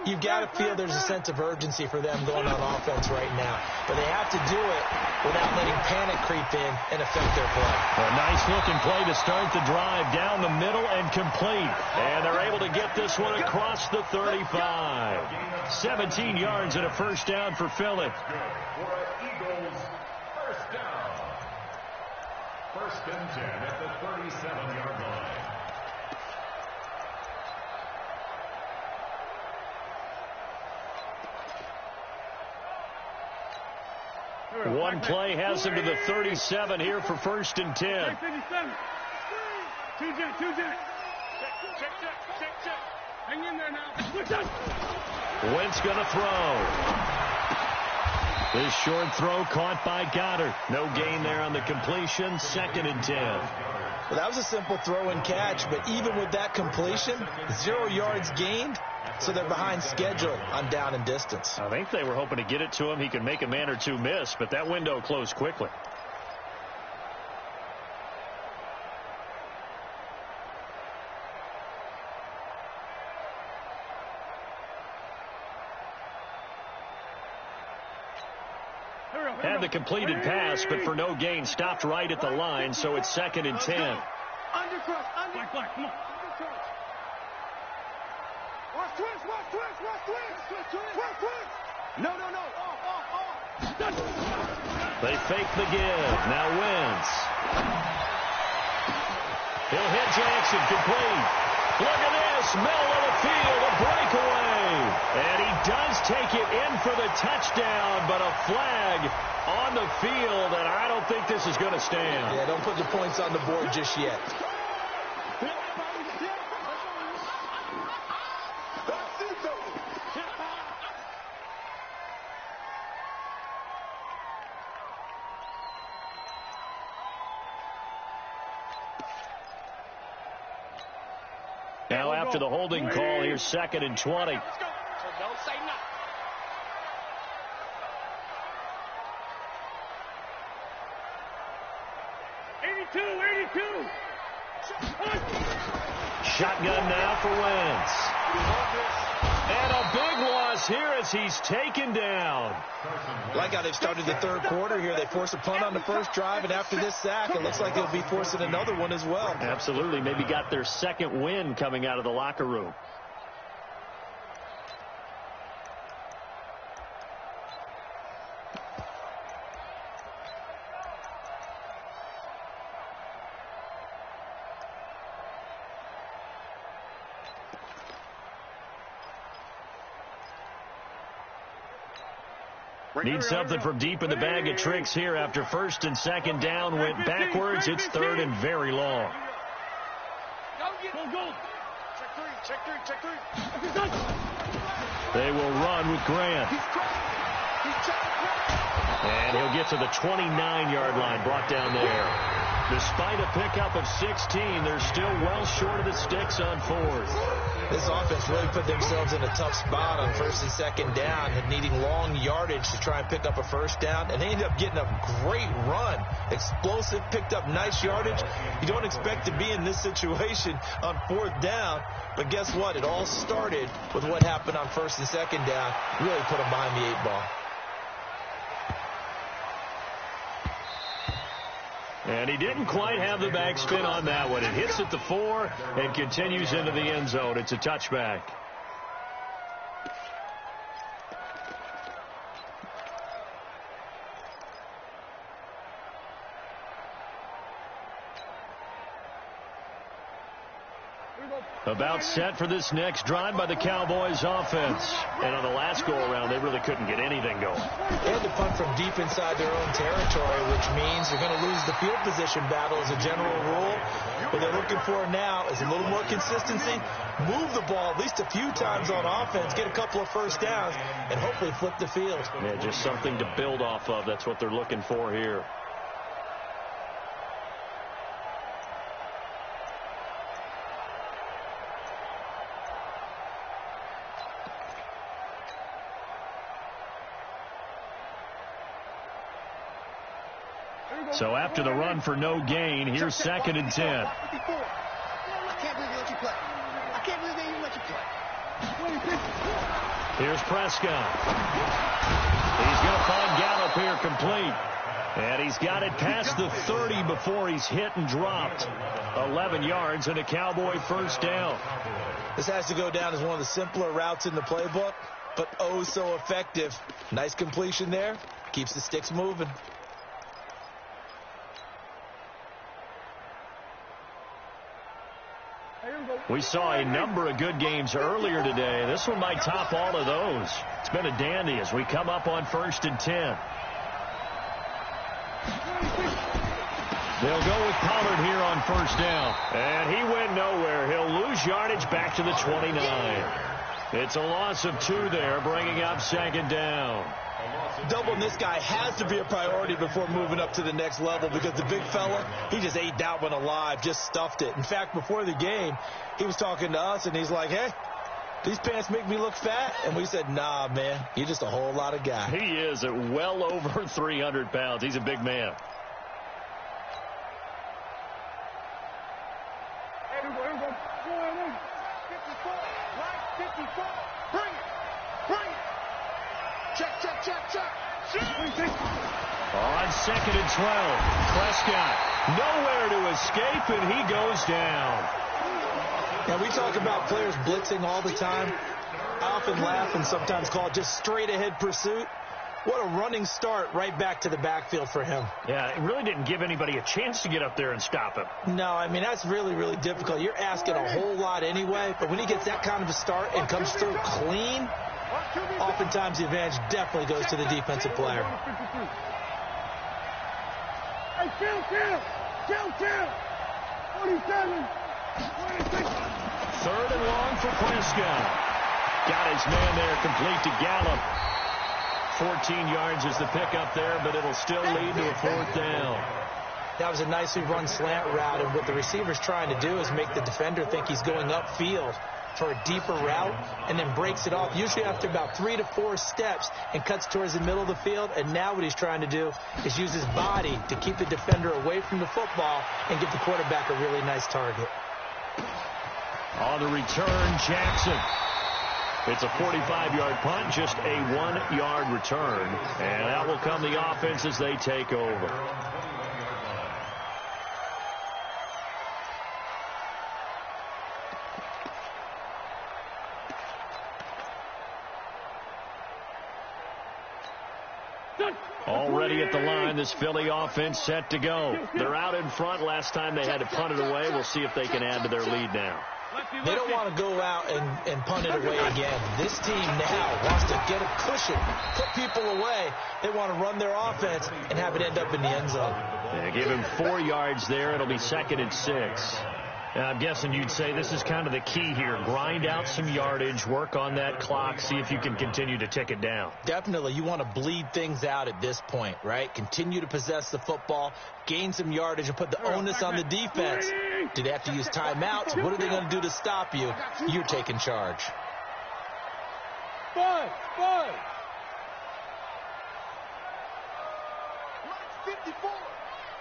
you've got to feel there's a sense of urgency for them going on offense right now. But they have to do it without letting panic creep in and affect their play. A nice-looking play to start the drive down the middle and complete. And they're able to get this one across the 35. 17 yards and a 1st down for Philly. For Eagles, 1st down. 1st and 10 at the 37-yard line. One play has him to the 37 here for 1st and 10. 2 jet. Check. Hang in there now. Wentz going to throw. This short throw caught by Goddard. No gain there on the completion. 2nd and 10. Well, that was a simple throw and catch, but even with that completion, 0 yards gained, so they're behind schedule on down and distance. I think they were hoping to get it to him. He could make a man or 2 miss, but that window closed quickly. completed pass, but for no gain, stopped right at the line, so it's 2nd and 10. Undercrush, Black, come on. Watch twist, watch twist, watch twist. Watch twist. No. Off. They fake the give. Now Wentz. He'll hit Jackson, complete. Look at this, middle of the field, a breakaway. And he does take it in for the touchdown, but a flag on the field, and I don't think this is going to stand. Yeah, don't put the points on the board just yet. Now after the holding call, here's 2nd and 20. Let's go. So don't say nothing. Shotgun now for Wentz. And a big loss here as he's taken down. Like how they've started the third quarter here. They force a punt on the first drive, and after this sack, it looks like they'll be forcing another one as well. Absolutely. Maybe got their 2nd win coming out of the locker room. Need something from deep in the bag of tricks here after 1st and 2nd down. Went backwards. It's 3rd and very long. Go. Check three. They will run with Grant. And he'll get to the 29-yard line, brought down there. Despite a pickup of 16, they're still well short of the sticks on 4th. This offense really put themselves in a tough spot on 1st and 2nd down and needing long yardage to try and pick up a 1st down. And they ended up getting a great run. Explosive, picked up nice yardage. You don't expect to be in this situation on 4th down. But guess what? It all started with what happened on 1st and 2nd down. Really put them behind the 8 ball. And he didn't quite have the backspin on that one. It hits at the 4 and continues into the end zone. It's a touchback. About set for this next drive by the Cowboys offense. And on the last go-around, they really couldn't get anything going. They had to punt from deep inside their own territory, which means they're going to lose the field position battle as a general rule. What they're looking for now is a little more consistency, move the ball at least a few times on offense, get a couple of 1st downs, and hopefully flip the field. Yeah, just something to build off of. That's what they're looking for here. So after the run for no gain, here's 2nd and 10. I can't believe they let you play. I can't believe they even let you play. Here's Prescott. He's going to find Gallup here complete. And he's got it past the 30 before he's hit and dropped. 11 yards and a Cowboy 1st down. This has to go down as one of the simpler routes in the playbook, but oh so effective. Nice completion there. Keeps the sticks moving. We saw a number of good games earlier today. This one might top all of those. It's been a dandy as we come up on 1st and 10. They'll go with Pollard here on 1st down. And he went nowhere. He'll lose yardage back to the 29. It's a loss of 2 there, bringing up 2nd down. Doubling this guy has to be a priority before moving up to the next level because the big fella, he just ate that one alive, just stuffed it. In fact, before the game, he was talking to us, and he's like, hey, these pants make me look fat. And we said, nah, man, you're just a whole lot of guy. He is at well over 300 pounds. He's a big man. Here we go. 54, right? 54. Bring it. Check. On 2nd and 12, Prescott nowhere to escape, and he goes down. Now, we talk about players blitzing all the time. I often laugh and sometimes call it just straight-ahead pursuit. What a running start right back to the backfield for him. Yeah, it really didn't give anybody a chance to get up there and stop him. No, I mean, that's really, really difficult. You're asking a whole lot anyway, but when he gets that kind of a start and comes through clean, oftentimes the advantage definitely goes to the defensive player. Hey, chill. 47. 26. 3rd and long for Prescott. Got his man there complete to Gallup. 14 yards is the pickup there, but it'll still lead to a 4th down. That was a nicely run slant route, and what the receiver's trying to do is make the defender think he's going upfield for a deeper route and then breaks it off, usually after about 3 to 4 steps, and cuts towards the middle of the field. And now what he's trying to do is use his body to keep the defender away from the football and give the quarterback a really nice target. On the return, Jackson. It's a 45-yard punt, just a 1-yard return. And that will come the offense as they take over. Already at the line, this Philly offense set to go. They're out in front. Last time they had to punt it away. We'll see if they can add to their lead now. They don't want to go out and punt it away again. This team now wants to get a cushion, put people away. They want to run their offense and have it end up in the end zone. They give him 4 yards there. It'll be 2nd and 6. Now, I'm guessing you'd say this is kind of the key here. Grind out some yardage, work on that clock, see if you can continue to tick it down. Definitely. You want to bleed things out at this point, right? Continue to possess the football, gain some yardage, and put the onus on the defense. Do they have to use timeouts? What are they going to do to stop you? You're taking charge. Five.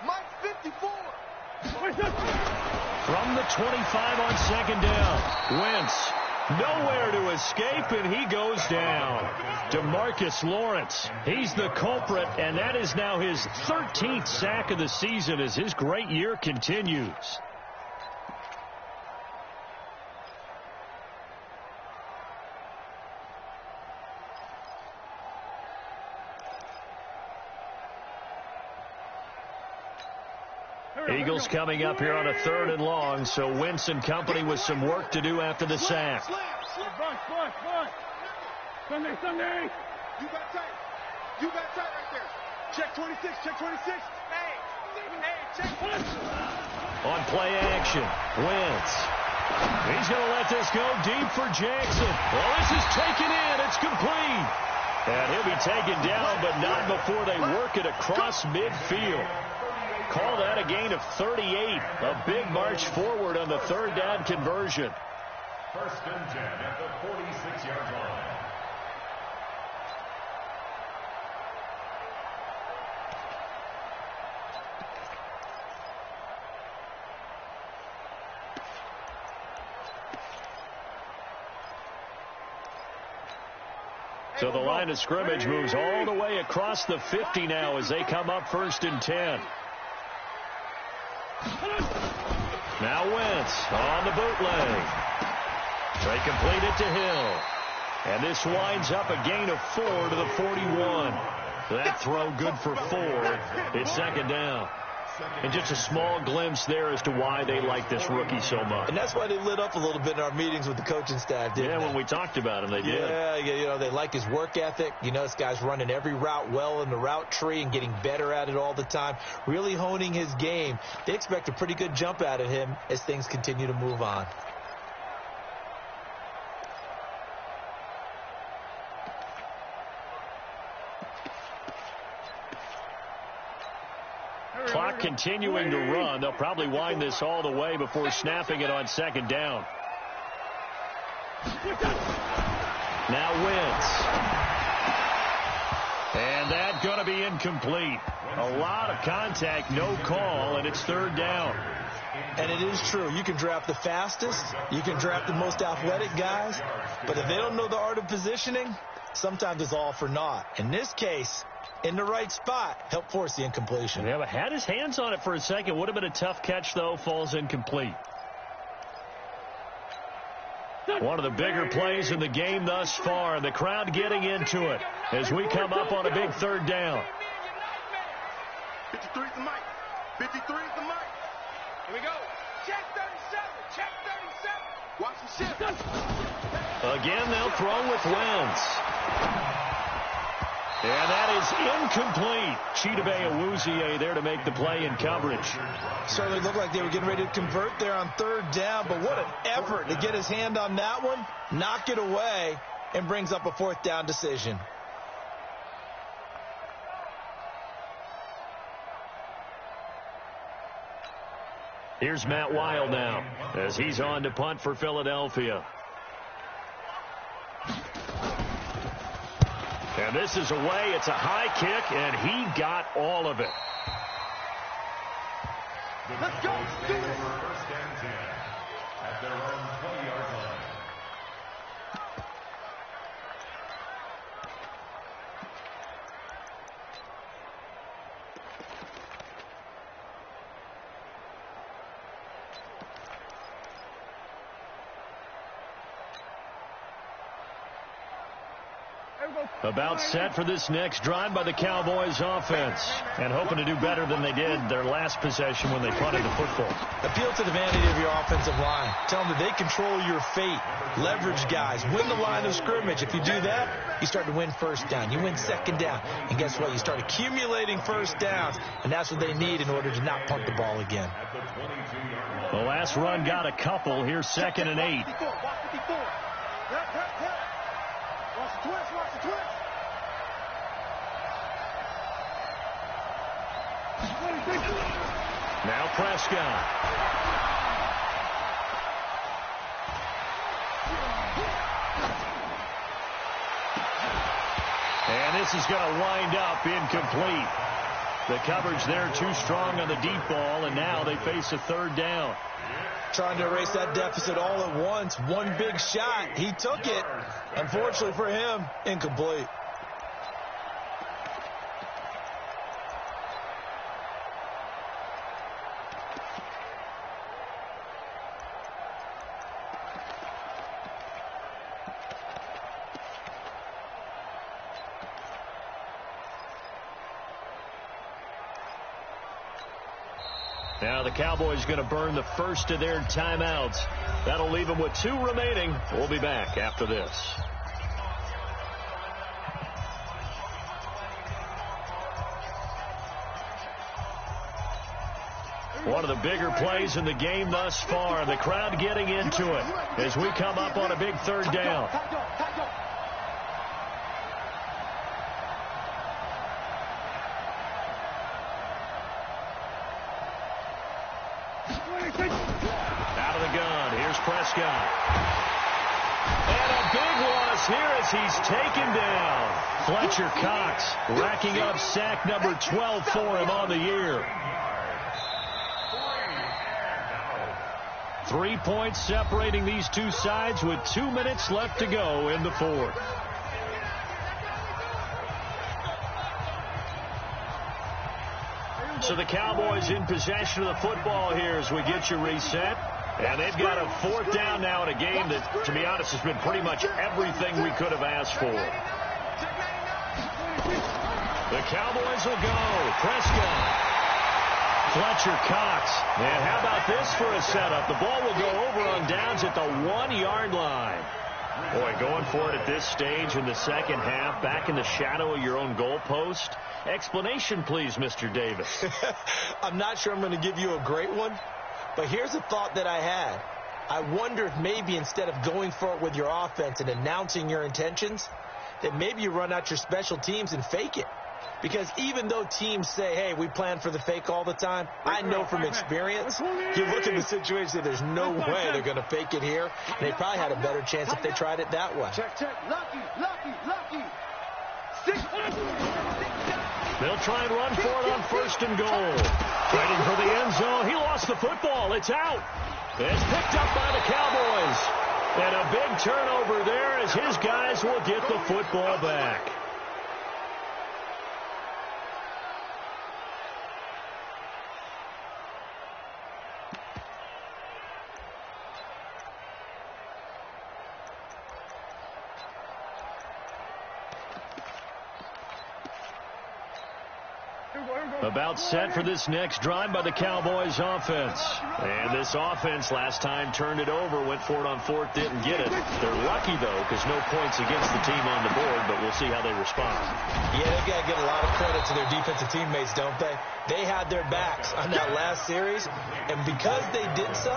Mike's 54. From the 25 on 2nd down, Wentz nowhere to escape, and he goes down. DeMarcus Lawrence, he's the culprit, and that is now his 13th sack of the season as his great year continues. Eagles coming up here on a 3rd and long, so Wentz and company with some work to do after the sack. Sunday. You got tight right there. Check 26. Hey, check. On play action, Wentz. He's going to let this go deep for Jackson. Well, this is taken in. It's complete. And he'll be taken down, but not before they work it across midfield. Call that a gain of 38. A big march forward on the 3rd down conversion. 1st and 10 at the 46-yard line. So the line of scrimmage moves all the way across the 50 now as they come up 1st and 10. Now Wentz on the bootleg. They complete it to Hill. And this winds up a gain of 4 to the 41. That throw good for 4. It's 2nd down. And just a small glimpse there as to why they like this rookie so much. And that's why they lit up a little bit in our meetings with the coaching staff, didn't they? When we talked about him, they did. Yeah, you know, they like his work ethic. You know, this guy's running every route well in the route tree and getting better at it all the time, really honing his game. They expect a pretty good jump out of him as things continue to move on. Clock continuing to run. They'll probably wind this all the way before snapping it on 2nd down. Now Wentz. And that's going to be incomplete. A lot of contact, no call, and it's 3rd down. And it is true. You can draft the fastest. You can draft the most athletic guys. But if they don't know the art of positioning, sometimes it's all for naught. In this case, in the right spot, helped force the incompletion. Yeah, but had his hands on it for a second. Would have been a tough catch, though. Falls incomplete. One of the bigger plays in the game thus far. The crowd getting into it as we come up on a big third down. 53's the mic. 53's the mic. Here we go. Check 37. Check 37. Watch the shift. Again, they'll throw with Wentz. And that is incomplete. Chidobe Awuzie there to make the play in coverage. Certainly looked like they were getting ready to convert there on third down, but what an effort to get his hand on that one, knock it away, and brings up a fourth down decision. Here's Matt Wild now as he's on to punt for Philadelphia. And this is away. It's a high kick, and he got all of it. Let's go. Do it. First and 10 at their own 20-yard line. About set for this next drive by the Cowboys offense, and hoping to do better than they did their last possession when they punted the football. Appeal to the vanity of your offensive line. Tell them that they control your fate. Leverage guys. Win the line of scrimmage. If you do that, you start to win first down. You win second down. And guess what? You start accumulating first downs, and that's what they need in order to not punt the ball again. The last run got a couple. Here's 2nd and 8. Watch 54. Watch the twist. Watch the twist. Now Prescott. And this is going to wind up incomplete. The coverage there too strong on the deep ball, and now they face a third down. Trying to erase that deficit all at once. One big shot. He took it. Unfortunately for him, incomplete. Now the Cowboys going to burn the first of their timeouts. That'll leave them with 2 remaining. We'll be back after this. One of the bigger plays in the game thus far. The crowd getting into it as we come up on a big third down. Out of the gun. Here's Prescott. And a big loss here as he's taken down. Fletcher Cox racking up sack number 12 for him on the year. 3 points separating these two sides with 2 minutes left to go in the fourth. So the Cowboys in possession of the football here as we get you reset. And they've got a 4th down now in a game that, to be honest, has been pretty much everything we could have asked for. The Cowboys will go. Prescott. Fletcher Cox. And how about this for a setup? The ball will go over on downs at the 1-yard line. Boy, going for it at this stage in the second half, back in the shadow of your own goalpost. Explanation, please, Mr. Davis. I'm not sure I'm going to give you a great one, but here's a thought that I had. I wonder if maybe instead of going for it with your offense and announcing your intentions, that maybe you run out your special teams and fake it. Because even though teams say, hey, we plan for the fake all the time, I know from experience, you look at the situation, there's no way they're going to fake it here. And they probably had a better chance if they tried it that way. Check. Lucky. 6. They'll try and run for it on 1st and goal. Fighting for the end zone. He lost the football. It's out. It's picked up by the Cowboys. And a big turnover there as his guys will get the football back. About set for this next drive by the Cowboys offense. And this offense last time turned it over, went for it on fourth, didn't get it. They're lucky, though, because no points against the team on the board, but we'll see how they respond. Yeah, they've got to give a lot of credit to their defensive teammates, don't they? They had their backs on that last series, and because they did so,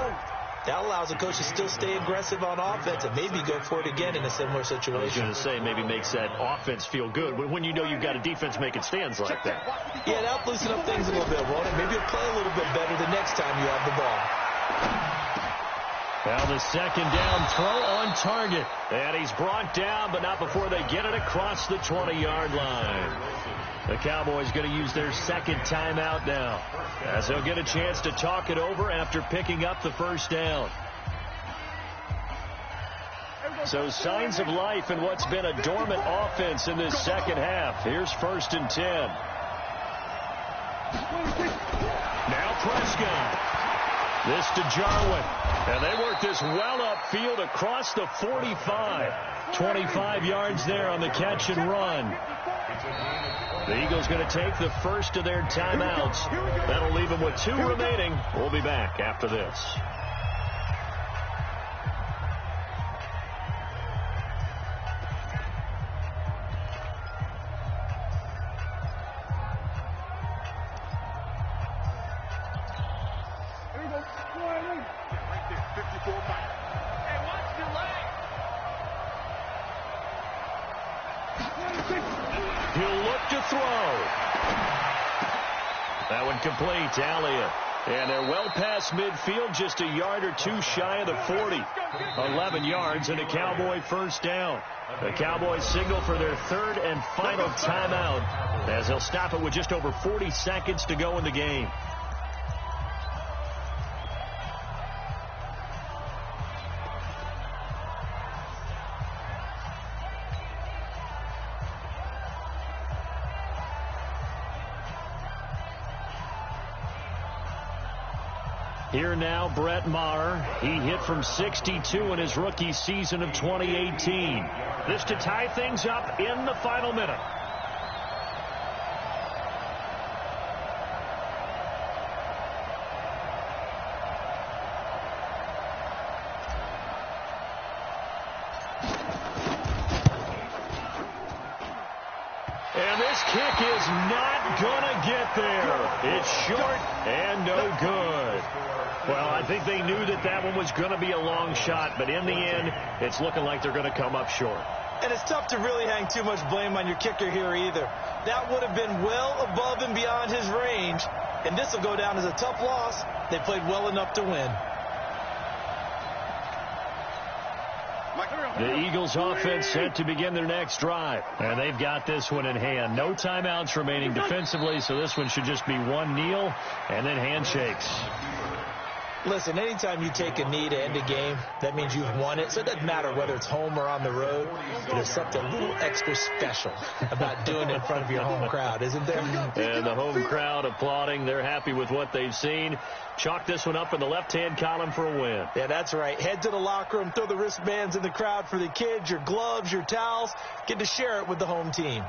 that allows the coach to still stay aggressive on offense and maybe go for it again in a similar situation. I was going to say, maybe makes that offense feel good when you know you've got a defense making stands like that. Yeah, that'll loosen up things a little bit, won't it? Maybe you'll play a little bit better the next time you have the ball. Now the second down throw on target. And he's brought down, but not before they get it across the 20-yard line. The Cowboys going to use their second timeout now, as they'll get a chance to talk it over after picking up the first down. So signs of life in what's been a dormant offense in this second half. Here's 1st and 10. Now Prescott. This to Jarwin. And they work this well upfield across the 45. 25 yards there on the catch and run. The Eagles going to take the first of their timeouts. That'll leave them with 2 remaining. We'll be back after this. He'll look to throw. That one complete to Elliott. And they're well past midfield, just a yard or 2 shy of the 40. 11 yards and a Cowboy first down. The Cowboys signal for their 3rd and final timeout, as they'll stop it with just over 40 seconds to go in the game. Here now, Brett Maher. He hit from 62 in his rookie season of 2018. This to tie things up in the final minute. And this kick is not going to get there. It's short and no good. Well, I think they knew that one was going to be a long shot, but in the end, it's looking like they're going to come up short. And it's tough to really hang too much blame on your kicker here either. That would have been well above and beyond his range, and this will go down as a tough loss. They played well enough to win. The Eagles offense set to begin their next drive, and they've got this one in hand. No timeouts remaining defensively, so this one should just be one kneel and then handshakes. Listen, anytime you take a knee to end a game, that means you've won it. So it doesn't matter whether it's home or on the road. There's something a little extra special about doing it in front of your home crowd, isn't there? And the home crowd applauding. They're happy with what they've seen. Chalk this one up in the left-hand column for a win. Yeah, that's right. Head to the locker room, throw the wristbands in the crowd for the kids, your gloves, your towels. Get to share it with the home team.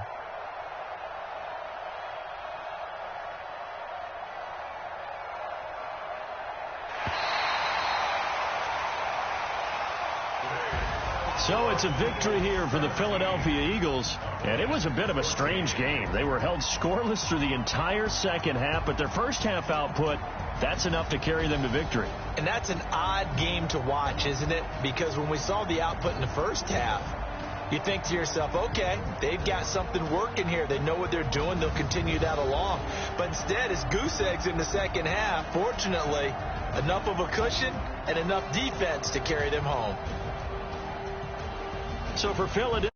So it's a victory here for the Philadelphia Eagles, and it was a bit of a strange game. They were held scoreless through the entire second half, but their first half output, that's enough to carry them to victory. And that's an odd game to watch, isn't it? Because when we saw the output in the first half, you think to yourself, okay, they've got something working here. They know what they're doing. They'll continue that along. But instead, it's goose eggs in the second half. Fortunately, enough of a cushion and enough defense to carry them home. So for Philadelphia,